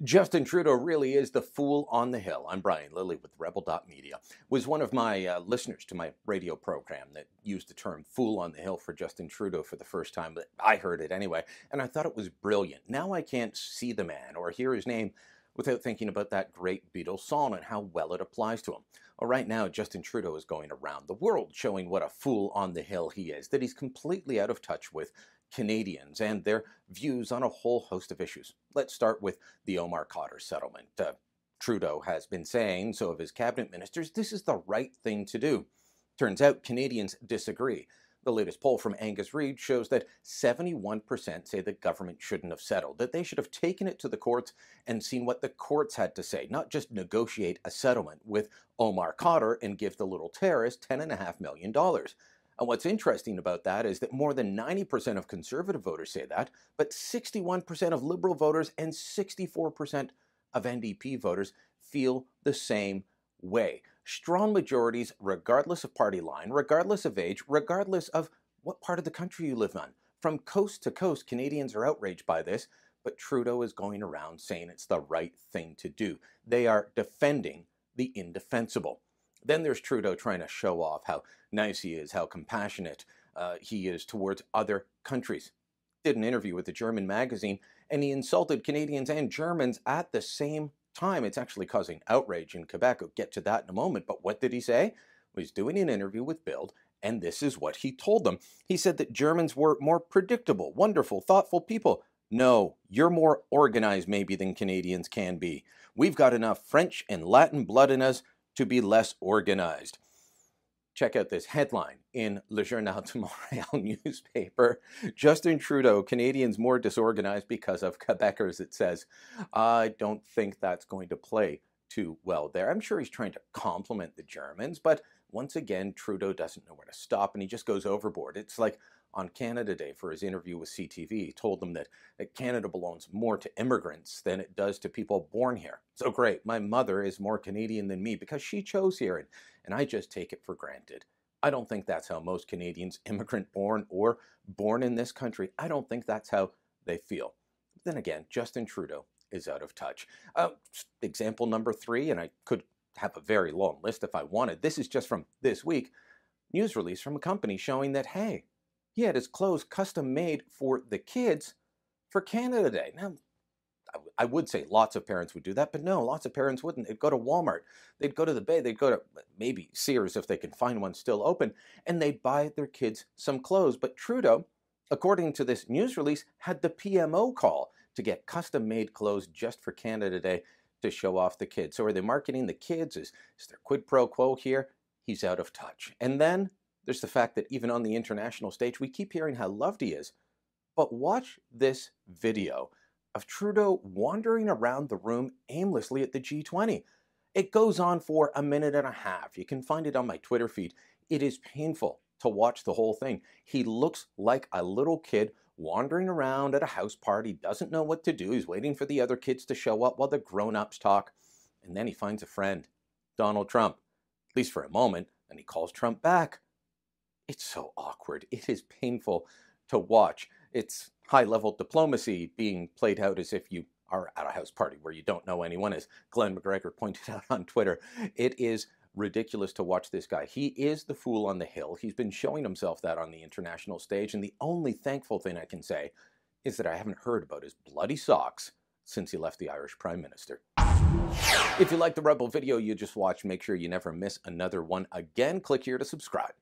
Justin Trudeau really is the fool on the hill. I'm Brian Lilly with Rebel.media. Was one of my listeners to my radio program that used the term fool on the hill for Justin Trudeau for the first time. But I heard it anyway, and I thought it was brilliant. Now I can't see the man or hear his name without thinking about that great Beatles song and how well it applies to him. Well, right now, Justin Trudeau is going around the world showing what a fool on the hill he is, that he's completely out of touch with Canadians and their views on a whole host of issues. Let's start with the Omar Khadr settlement. Trudeau has been saying, so have his cabinet ministers, this is the right thing to do. Turns out Canadians disagree. The latest poll from Angus Reid shows that 71% say the government shouldn't have settled, that they should have taken it to the courts and seen what the courts had to say, not just negotiate a settlement with Omar Khadr and give the little terrorist $10.5 million. And what's interesting about that is that more than 90% of Conservative voters say that, but 61% of Liberal voters and 64% of NDP voters feel the same way. Strong majorities, regardless of party line, regardless of age, regardless of what part of the country you live on. From coast to coast, Canadians are outraged by this, but Trudeau is going around saying it's the right thing to do. They are defending the indefensible. Then there's Trudeau trying to show off how nice he is, how compassionate he is towards other countries. Did an interview with a German magazine, and he insulted Canadians and Germans at the same time. It's actually causing outrage in Quebec. I'll get to that in a moment. But what did he say? Well, he's doing an interview with Bild, and this is what he told them. He said that Germans were more predictable, wonderful, thoughtful people. No, you're more organized maybe than Canadians can be. We've got enough French and Latin blood in us to be less organized. Check out this headline in Le Journal de Montréal newspaper. Justin Trudeau, Canadians more disorganized because of Quebecers, it says. I don't think that's going to play too well there. I'm sure he's trying to compliment the Germans, but once again, Trudeau doesn't know where to stop and he just goes overboard. It's like on Canada Day for his interview with CTV, he told them that Canada belongs more to immigrants than it does to people born here. So great, my mother is more Canadian than me because she chose here, and I just take it for granted. I don't think that's how most Canadians, immigrant born or born in this country, I don't think that's how they feel. Then again, Justin Trudeau is out of touch. Example number 3, and I could have a very long list if I wanted. This is just from this week. News release from a company showing that, hey, he had his clothes custom made for the kids for Canada Day. Now, I would say lots of parents would do that, but no, lots of parents wouldn't. They'd go to Walmart, they'd go to the Bay, they'd go to maybe Sears if they can find one still open, and they'd buy their kids some clothes. But Trudeau, according to this news release, had the PMO call to get custom-made clothes just for Canada Day to show off the kids. So are they marketing the kids? Is there quid pro quo here? He's out of touch. And then there's the fact that even on the international stage, we keep hearing how loved he is. But watch this video of Trudeau wandering around the room aimlessly at the G20. It goes on for a minute and a half. You can find it on my Twitter feed. It is painful to watch the whole thing. He looks like a little kid wandering around at a house party, doesn't know what to do. He's waiting for the other kids to show up while the grown-ups talk. And then he finds a friend, Donald Trump, at least for a moment, and he calls Trump back. It's so awkward. It is painful to watch. It's high-level diplomacy being played out as if you are at a house party where you don't know anyone, as Glenn McGregor pointed out on Twitter. It is ridiculous to watch this guy. He is the fool on the hill. He's been showing himself that on the international stage, and the only thankful thing I can say is that I haven't heard about his bloody socks since he left the Irish Prime Minister. If you like the Rebel video you just watched, make sure you never miss another one again. Click here to subscribe.